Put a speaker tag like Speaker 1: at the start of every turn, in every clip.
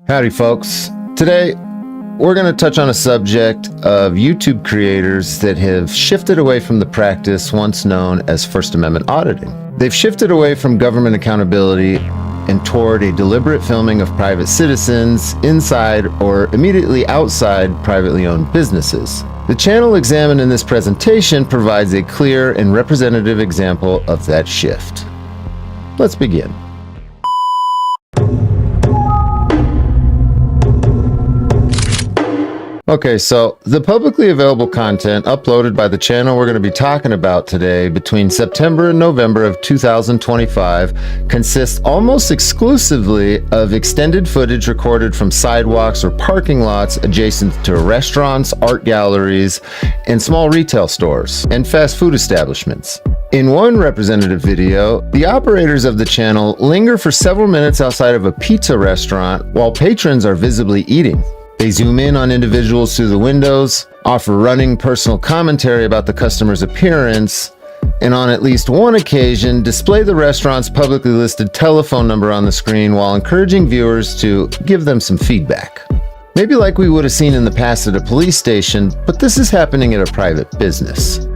Speaker 1: Howdy folks. Today we're going to touch on a subject of YouTube creators that have shifted away from the practice once known as First Amendment auditing. They've shifted away from government accountability and toward a deliberate filming of private citizens inside or immediately outside privately owned businesses. The channel examined in this presentation provides a clear and representative example of that shift. Let's begin. Okay, so the publicly available content uploaded by the channel we're going to be talking about today between September and November of 2025 consists almost exclusively of extended footage recorded from sidewalks or parking lots adjacent to restaurants, art galleries, and small retail stores and fast food establishments. In one representative video, the operators of the channel linger for several minutes outside of a pizza restaurant while patrons are visibly eating. They zoom in on individuals through the windows, offer running personal commentary about the customer's appearance, and on at least one occasion display the restaurant's publicly listed telephone number on the screen while encouraging viewers to give them some feedback. Maybe like we would have seen in the past at a police station, but this is happening at a private business.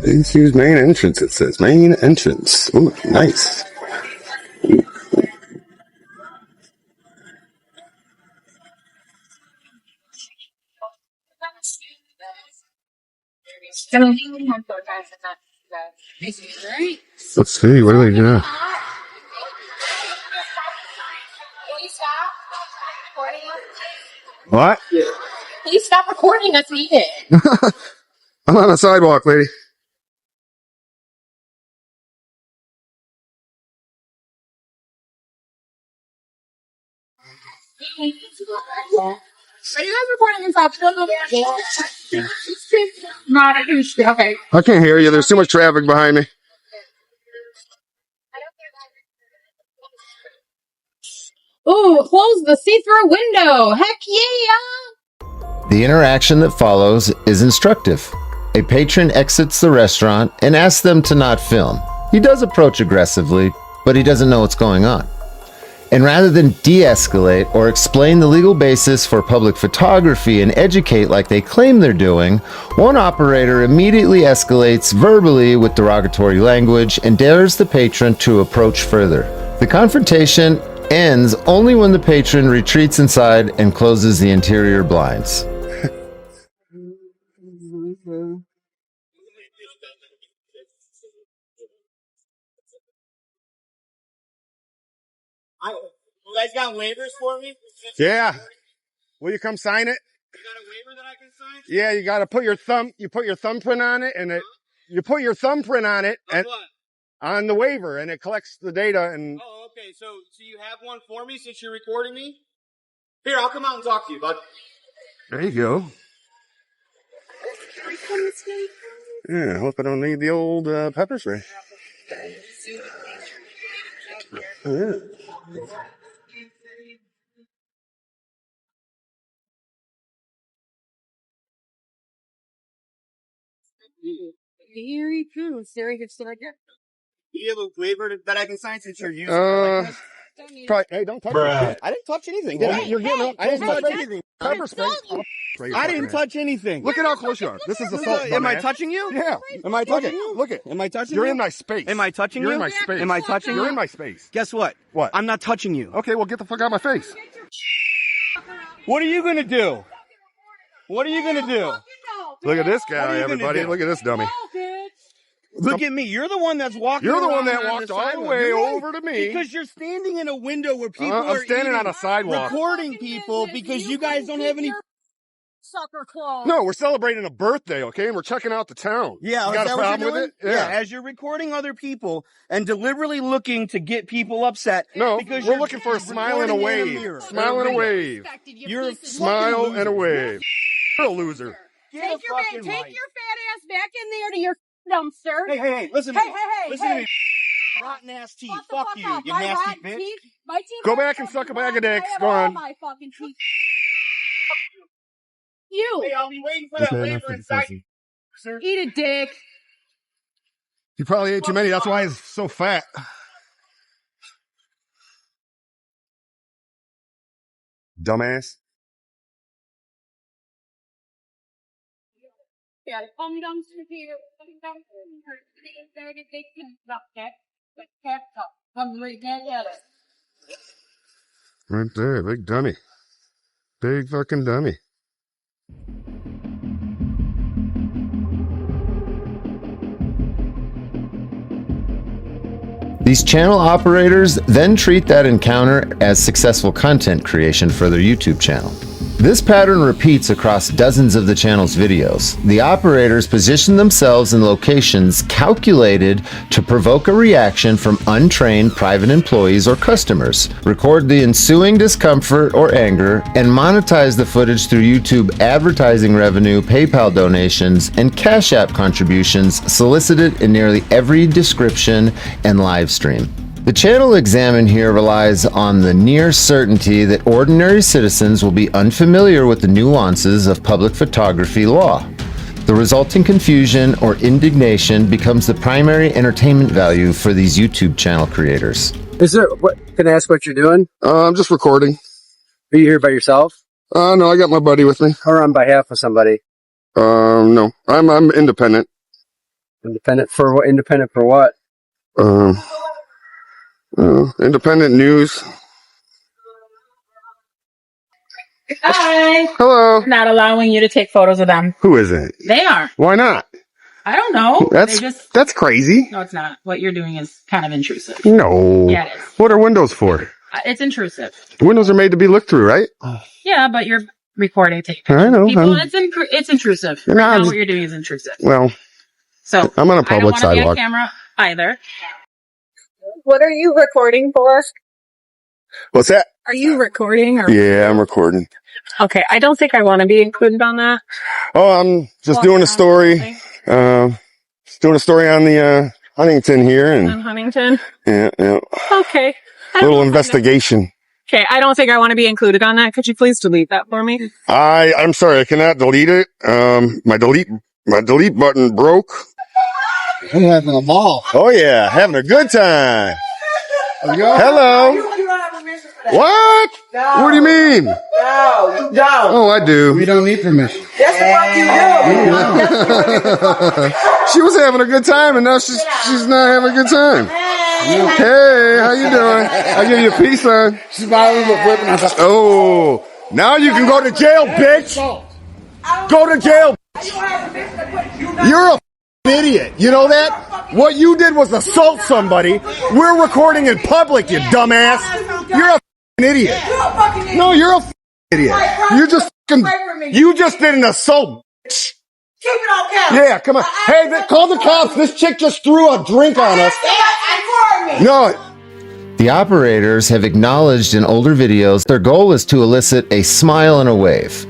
Speaker 2: Please use main entrance, it says. Main entrance. Ooh, nice. Let's see, what do they do? What?
Speaker 3: Please stop recording us eating.
Speaker 2: I'm on a sidewalk, lady.
Speaker 3: Are you guys recording inside? Not a huge deal. Okay.
Speaker 2: I can't hear you. There's too much traffic behind me.
Speaker 3: Ooh, close the see-through window. Heck yeah!
Speaker 1: The interaction that follows is instructive. A patron exits the restaurant and asks them to not film. He does approach aggressively, but he doesn't know what's going on. And rather than de-escalate or explain the legal basis for public photography and educate like they claim they're doing, one operator immediately escalates verbally with derogatory language and dares the patron to approach further. The confrontation ends only when the patron retreats inside and closes the interior blinds.
Speaker 4: You guys got waivers for me?
Speaker 2: Yeah. Will you come sign it?
Speaker 4: You got a waiver that I can sign?
Speaker 2: Yeah, you gotta put your thumbprint on it, and you put your thumbprint on it and
Speaker 4: What?
Speaker 2: on the waiver, and it collects the data. And
Speaker 4: Oh, okay. So you have one for me since you're recording me? Here, I'll come out and talk to you, bud.
Speaker 2: there you go. Yeah, I hope I don't need the old pepper spray. Yeah.
Speaker 3: Very true. Serious like that.
Speaker 4: Do you have a waiver that I can sign since you're using it like this?
Speaker 2: Hey, don't touch it.
Speaker 4: I didn't touch anything, did I?
Speaker 2: You're getting
Speaker 4: I didn't touch
Speaker 2: touch
Speaker 4: anything.
Speaker 2: pepper spray.
Speaker 4: I didn't touch anything.
Speaker 2: Look at how close you are. This is assault.
Speaker 4: Am I
Speaker 2: dumbass.
Speaker 4: touching you?
Speaker 2: Yeah.
Speaker 4: Am I touching you?
Speaker 2: Look it.
Speaker 4: Am I touching
Speaker 2: You're
Speaker 4: you?
Speaker 2: in my space.
Speaker 4: Am I touching
Speaker 2: You're
Speaker 4: you?
Speaker 2: in my space.
Speaker 4: Am I touching
Speaker 2: You're
Speaker 4: you?
Speaker 2: in my space.
Speaker 4: Guess what?
Speaker 2: What?
Speaker 4: I'm not touching you.
Speaker 2: Okay, well, get the fuck out of my face.
Speaker 4: What are you gonna do? What are you gonna do?
Speaker 2: Look at this
Speaker 4: What are
Speaker 2: guy,
Speaker 4: you gonna
Speaker 2: everybody.
Speaker 4: do?
Speaker 2: Look at this dummy.
Speaker 4: Look at me. You're the one that's walking.
Speaker 2: You're the
Speaker 4: around
Speaker 2: one that
Speaker 4: on
Speaker 2: walked all the
Speaker 4: sidewalk.
Speaker 2: way
Speaker 4: You're right.
Speaker 2: over to me.
Speaker 4: Because you're standing in a window where people
Speaker 2: I'm
Speaker 4: are
Speaker 2: standing on
Speaker 4: eating,
Speaker 2: a sidewalk.
Speaker 4: recording people because you guys don't have any.
Speaker 3: Sucker claw.
Speaker 2: No, we're celebrating a birthday, okay? And we're checking out the town.
Speaker 4: Yeah,
Speaker 2: you
Speaker 4: is
Speaker 2: got
Speaker 4: that
Speaker 2: a
Speaker 4: what
Speaker 2: problem
Speaker 4: you're
Speaker 2: with
Speaker 4: doing?
Speaker 2: it? Yeah.
Speaker 4: As you're recording other people and deliberately looking to get people upset.
Speaker 2: No,
Speaker 4: because
Speaker 2: we're
Speaker 4: you're
Speaker 2: looking for a smile and a
Speaker 4: recording in
Speaker 2: wave.
Speaker 4: mirror.
Speaker 2: Smile and a wave.
Speaker 4: You're
Speaker 2: Smile and a wave. You're a loser.
Speaker 3: Take your fat ass back in there to your dumpster.
Speaker 4: Hey, listen.
Speaker 3: Hey,
Speaker 4: Listen to me. Rotten ass teeth.
Speaker 3: Shut the
Speaker 4: Fuck
Speaker 3: fuck
Speaker 4: you,
Speaker 3: up.
Speaker 4: you
Speaker 3: My
Speaker 4: nasty
Speaker 3: rotten
Speaker 4: bitch.
Speaker 3: teeth- my teeth
Speaker 2: Go
Speaker 3: are
Speaker 2: back and
Speaker 3: fucking
Speaker 2: suck a bag of
Speaker 3: rotten.
Speaker 2: dicks.
Speaker 3: I have
Speaker 2: Go
Speaker 3: all
Speaker 2: on.
Speaker 3: my fucking teeth.
Speaker 4: Hey,
Speaker 3: You
Speaker 4: I'll be waiting for that waiver inside. Sir.
Speaker 3: eat a dick.
Speaker 2: He probably ate too many. That's why he's so fat. dumbass.
Speaker 3: Yeah, come downstairs here. Come downstairs. Come right there at it.
Speaker 2: Right there, big dummy. Big fucking dummy.
Speaker 1: These channel operators then treat that encounter as successful content creation for their YouTube channel. This pattern repeats across dozens of the channel's videos. The operators position themselves in locations calculated to provoke a reaction from untrained private employees or customers, record the ensuing discomfort or anger, and monetize the footage through YouTube advertising revenue, PayPal donations, and Cash App contributions solicited in nearly every description and live stream. The channel examined here relies on the near certainty that ordinary citizens will be unfamiliar with the nuances of public photography law. The resulting confusion or indignation becomes the primary entertainment value for these YouTube channel creators.
Speaker 5: Can I ask what you're doing?
Speaker 2: I'm just recording.
Speaker 5: Are you here by yourself?
Speaker 2: No, I got my buddy with me.
Speaker 5: Or on behalf of somebody?
Speaker 2: No, I'm independent.
Speaker 5: Independent for what? Independent for what?
Speaker 2: Independent news.
Speaker 3: Hi.
Speaker 2: Hello.
Speaker 3: Not allowing you to take photos of them.
Speaker 2: Who is it?
Speaker 3: They are.
Speaker 2: Why not?
Speaker 3: I don't know.
Speaker 2: That's crazy.
Speaker 3: No, it's not. What you're doing is kind of intrusive.
Speaker 2: No.
Speaker 3: Yeah, it is.
Speaker 2: What are windows for?
Speaker 3: It's intrusive.
Speaker 2: Windows are made to be looked through, right?
Speaker 3: Yeah, but you're recording, taking
Speaker 2: I know.
Speaker 3: people. It's intrusive.
Speaker 2: No,
Speaker 3: Right now, what you're doing is intrusive.
Speaker 2: Well,
Speaker 3: So
Speaker 2: I'm on a public
Speaker 3: I don't
Speaker 2: sidewalk.
Speaker 3: want to be on camera either.
Speaker 6: What are you recording for?
Speaker 2: What's that?
Speaker 6: Are you recording? Or
Speaker 2: Yeah, I'm recording.
Speaker 6: Okay, I don't think I want to be included on that.
Speaker 2: Oh, I'm just doing a story. Just doing a story on the Huntington here,
Speaker 6: On
Speaker 2: and
Speaker 6: Huntington.
Speaker 2: yeah.
Speaker 6: Okay.
Speaker 2: Little investigation.
Speaker 6: Okay, I don't think I want to be included on that. Could you please delete that for me?
Speaker 2: I'm sorry, I cannot delete it. My delete button broke.
Speaker 5: I'm having a ball.
Speaker 2: Oh yeah, having a good time. Hello. What?
Speaker 7: No.
Speaker 2: What do you mean?
Speaker 7: No, you don't.
Speaker 2: Oh, I do.
Speaker 5: We don't need permission.
Speaker 7: That's what you do.
Speaker 2: She was having a good time, and now she's not having a good time. Hey, how you doing? I give you a peace sign.
Speaker 5: She's bothering with whipping us.
Speaker 2: Oh, now you can go to jail, bitch. Go to jail. You're a idiot. You know that? What you did was assault somebody. We're recording in public, you dumbass. You're a idiot. No, you're a idiot. You just did an assault.
Speaker 7: Keep it on camera.
Speaker 2: Yeah, come on. Hey, call the cops. This chick just threw a drink on us. No.
Speaker 1: The operators have acknowledged in older videos their goal is to elicit a smile and a wave,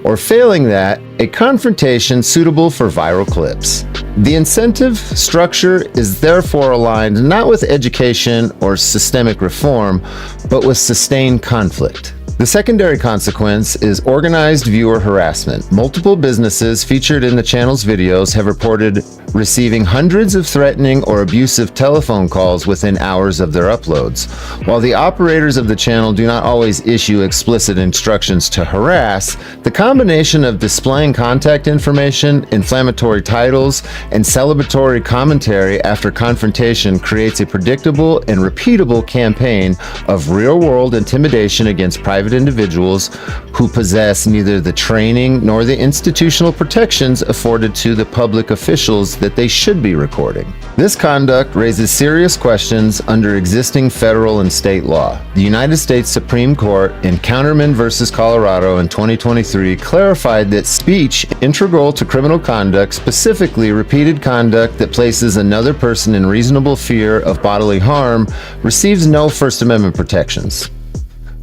Speaker 1: or failing that, a confrontation suitable for viral clips. The incentive structure is therefore aligned not with education or systemic reform, but with sustained conflict. The secondary consequence is organized viewer harassment. Multiple businesses featured in the channel's videos have reported receiving hundreds of threatening or abusive telephone calls within hours of their uploads. While the operators of the channel do not always issue explicit instructions to harass, the combination of displaying contact information, inflammatory titles, and celebratory commentary after confrontation creates a predictable and repeatable campaign of real-world intimidation against private individuals who possess neither the training nor the institutional protections afforded to the public officials that they should be recording. This conduct raises serious questions under existing federal and state law. The United States Supreme Court in Counterman v. Colorado in 2023 clarified that speech integral to criminal conduct, specifically repeated conduct that places another person in reasonable fear of bodily harm, receives no First Amendment protections.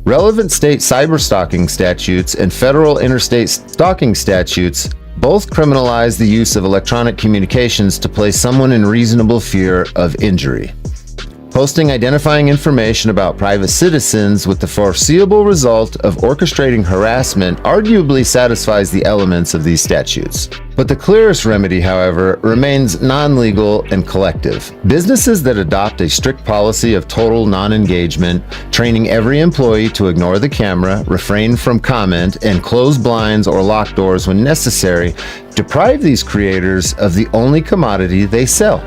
Speaker 1: Relevant state cyberstalking statutes and federal interstate stalking statutes both criminalize the use of electronic communications to place someone in reasonable fear of injury. Posting identifying information about private citizens with the foreseeable result of orchestrating harassment arguably satisfies the elements of these statutes. But But the clearest remedy, however, remains non-legal and collective. Businesses that adopt a strict policy of total non-engagement, training every employee to ignore the camera, refrain from comment, and close blinds or lock doors when necessary, deprive these creators of the only commodity they sell: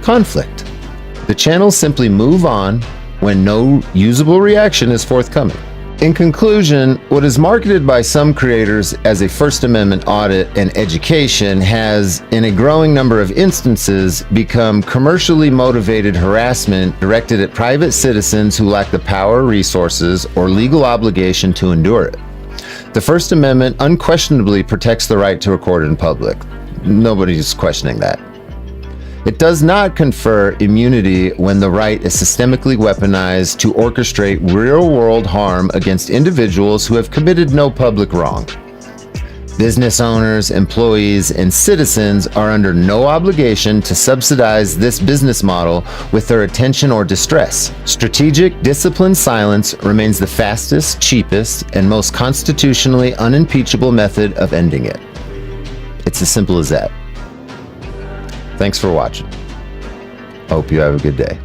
Speaker 1: conflict. The channels simply move on when no usable reaction is forthcoming. In conclusion, what is marketed by some creators as a First Amendment audit and education has, in a growing number of instances, become commercially motivated harassment directed at private citizens who lack the power, resources, or legal obligation to endure it. The First Amendment unquestionably protects the right to record in public. Nobody's questioning that. It does not confer immunity when the right is systemically weaponized to orchestrate real-world harm against individuals who have committed no public wrong. Business owners, employees, and citizens are under no obligation to subsidize this business model with their attention or distress. Strategic, disciplined silence remains the fastest, cheapest, and most constitutionally unimpeachable method of ending it. It's as simple as that. Thanks for watching. Hope you have a good day.